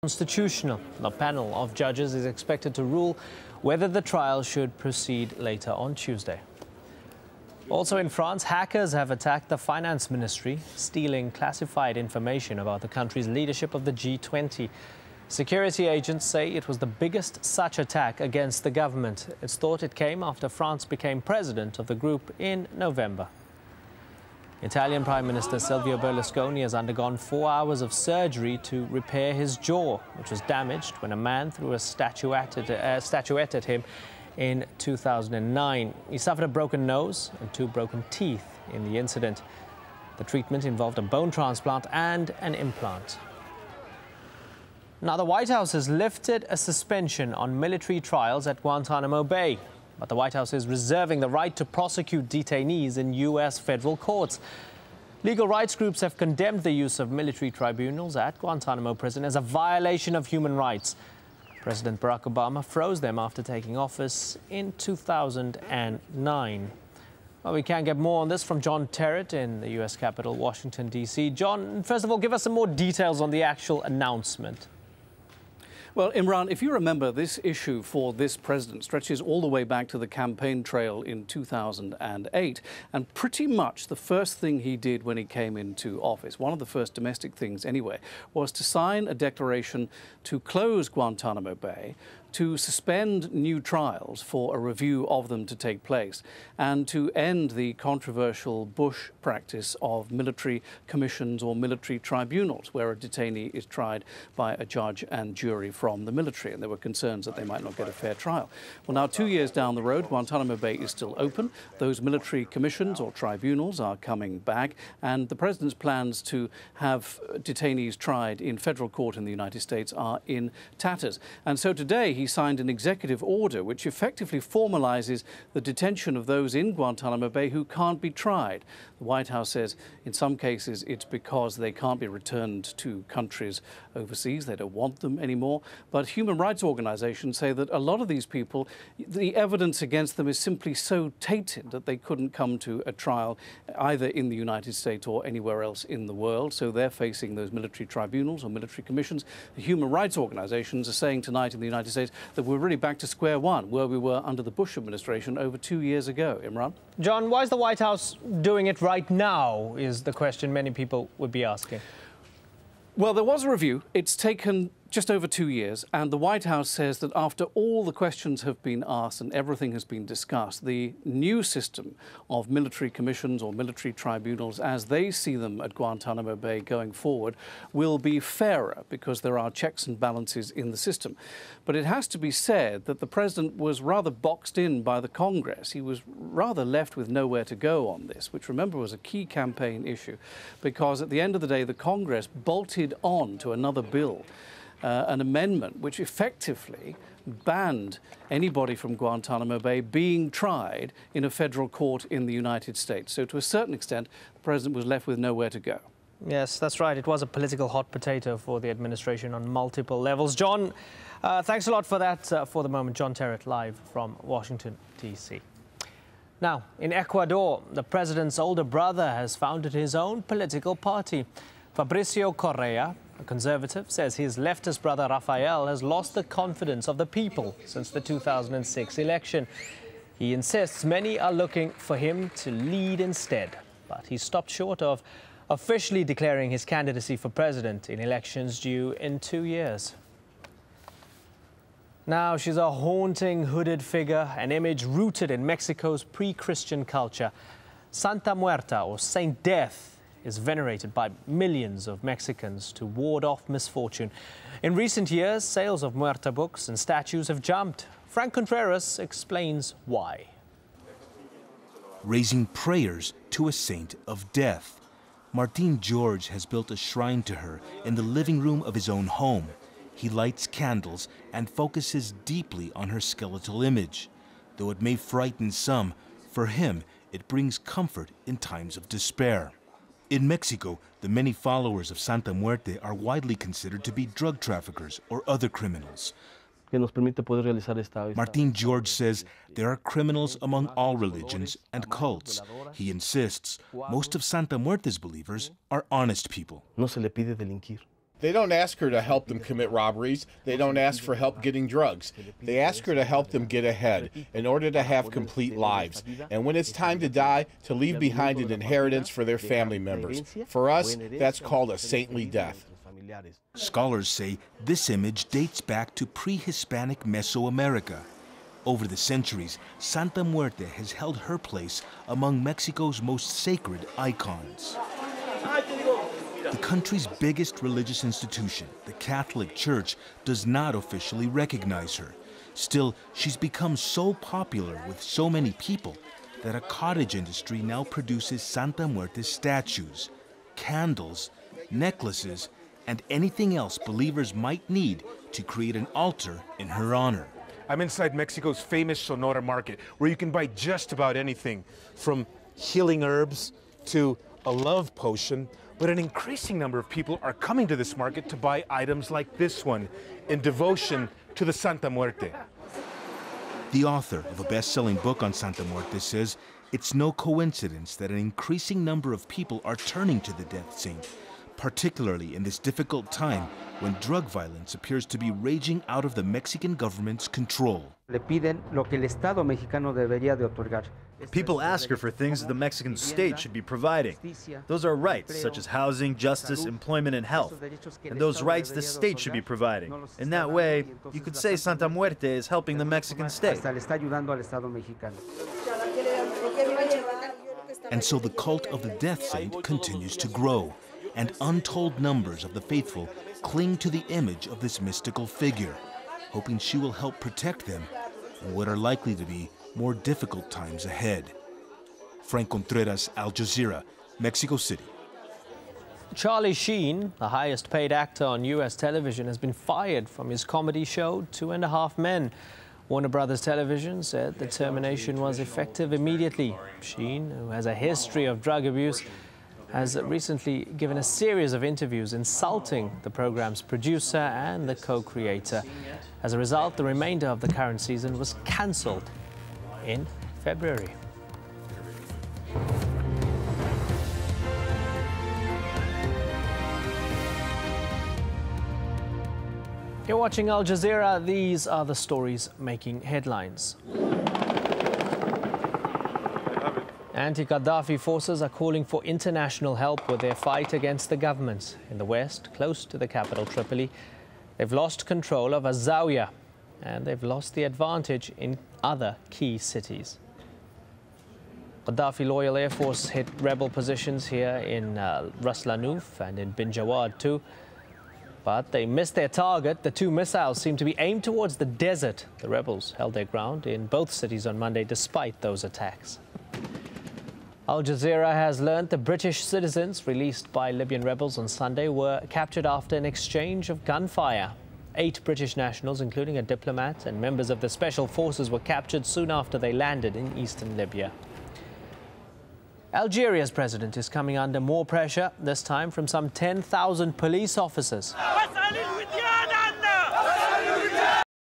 Constitutional. The panel of judges is expected to rule whether the trial should proceed later on Tuesday. Also in France, hackers have attacked the finance ministry, stealing classified information about the country's leadership of the G20. Security agents say it was the biggest such attack against the government. It's thought it came after France became president of the group in November. Italian Prime Minister Silvio Berlusconi has undergone 4 hours of surgery to repair his jaw, which was damaged when a man threw a statuette at him in 2009. He suffered a broken nose and 2 broken teeth in the incident. The treatment involved a bone transplant and an implant. Now, the White House has lifted a suspension on military trials at Guantanamo Bay. But the White House is reserving the right to prosecute detainees in U.S. federal courts. Legal rights groups have condemned the use of military tribunals at Guantanamo prison as a violation of human rights. President Barack Obama froze them after taking office in 2009. Well, we can get more on this from John Terrett in the U.S. capital, Washington, D.C. John, first of all, give us some more details on the actual announcement. Well, Imran, if you remember, this issue for this president stretches all the way back to the campaign trail in 2008. And pretty much the first thing he did when he came into office, one of the first domestic things anyway, was to sign a declaration to close Guantanamo Bay, to suspend new trials for a review of them to take place, and to end the controversial Bush practice of military commissions or military tribunals, where a detainee is tried by a judge and jury from the military. And there were concerns that they might not get a fair trial. Well, now 2 years down the road, Guantanamo Bay is still open. Those military commissions or tribunals are coming back, and the president's plans to have detainees tried in federal court in the United States are in tatters. And so today he signed an executive order which effectively formalizes the detention of those in Guantanamo Bay who can't be tried. The White House says in some cases it's because they can't be returned to countries overseas. They don't want them anymore. But human rights organizations say that a lot of these people, the evidence against them is simply so tainted that they couldn't come to a trial either in the United States or anywhere else in the world. So they're facing those military tribunals or military commissions. The human rights organizations are saying tonight in the United States that we're really back to square one, where we were under the Bush administration over 2 years ago. Imran? John, why is the White House doing it right now, is the question many people would be asking. Well, there was a review. It's taken just over 2 years, and the White House says that after all the questions have been asked and everything has been discussed, the new system of military commissions or military tribunals, as they see them at Guantanamo Bay going forward, will be fairer because there are checks and balances in the system. But it has to be said that the president was rather boxed in by the Congress. He was rather left with nowhere to go on this, which, remember, was a key campaign issue, because at the end of the day, the Congress bolted on to another bill, an amendment which effectively banned anybody from Guantanamo Bay being tried in a federal court in the United States. So to a certain extent, the president was left with nowhere to go. Yes, that's right. It was a political hot potato for the administration on multiple levels. John, thanks a lot for that for the moment. John Terrett, live from Washington, D.C. Now, in Ecuador, the president's older brother has founded his own political party. Fabricio Correa, a conservative, says his leftist brother Rafael has lost the confidence of the people since the 2006 election. He insists many are looking for him to lead instead, but he stopped short of officially declaring his candidacy for president in elections due in 2 years. Now, she's a haunting hooded figure, an image rooted in Mexico's pre-Christian culture. Santa Muerta, or Saint Death, is venerated by millions of Mexicans to ward off misfortune. In recent years, sales of Muerta books and statues have jumped. Frank Contreras explains why. Raising prayers to a saint of death. Martin George has built a shrine to her in the living room of his own home. He lights candles and focuses deeply on her skeletal image. Though it may frighten some, for him it brings comfort in times of despair. In Mexico, the many followers of Santa Muerte are widely considered to be drug traffickers or other criminals. Martin George says there are criminals among all religions and cults. He insists most of Santa Muerte's believers are honest people. They don't ask her to help them commit robberies. They don't ask for help getting drugs. They ask her to help them get ahead in order to have complete lives. And when it's time to die, to leave behind an inheritance for their family members. For us, that's called a saintly death. Scholars say this image dates back to pre-Hispanic Mesoamerica. Over the centuries, Santa Muerte has held her place among Mexico's most sacred icons. The country's biggest religious institution, the Catholic Church, does not officially recognize her. Still, she's become so popular with so many people that a cottage industry now produces Santa Muerte statues, candles, necklaces, and anything else believers might need to create an altar in her honor. I'm inside Mexico's famous Sonora market, where you can buy just about anything, from healing herbs to a love potion. But an increasing number of people are coming to this market to buy items like this one, in devotion to the Santa Muerte. The author of a best-selling book on Santa Muerte says it's no coincidence that an increasing number of people are turning to the death saint, particularly in this difficult time when drug violence appears to be raging out of the Mexican government's control. People ask her for things that the Mexican state should be providing. Those are rights such as housing, justice, employment, and health. And those rights the state should be providing. In that way, you could say Santa Muerte is helping the Mexican state. And so the cult of the death saint continues to grow, and untold numbers of the faithful cling to the image of this mystical figure, hoping she will help protect them in what are likely to be more difficult times ahead. Frank Contreras, AlJazeera, Mexico City. Charlie Sheen, the highest paid actor on U.S. television, has been fired from his comedy show 2.5 Men. Warner Brothers Television said the termination was effective immediately. Sheen, who has a history of drug abuse, has recently given a series of interviews insulting the program's producer and the co-creator. As a result, the remainder of the current season was cancelled in February. You're watching Al Jazeera. These are the stories making headlines. Anti-Gaddafi forces are calling for international help with their fight against the government. In the west, close to the capital Tripoli, they've lost control of Zawiya, and they've lost the advantage in other key cities. Gaddafi loyal Air Force hit rebel positions here in Ras Lanuf and in Bin Jawad too. But they missed their target. The two missiles seem to be aimed towards the desert. The rebels held their ground in both cities on Monday despite those attacks. Al Jazeera has learned the British citizens released by Libyan rebels on Sunday were captured after an exchange of gunfire. 8 British nationals, including a diplomat and members of the special forces, were captured soon after they landed in eastern Libya. Algeria's president is coming under more pressure, this time from some 10,000 police officers.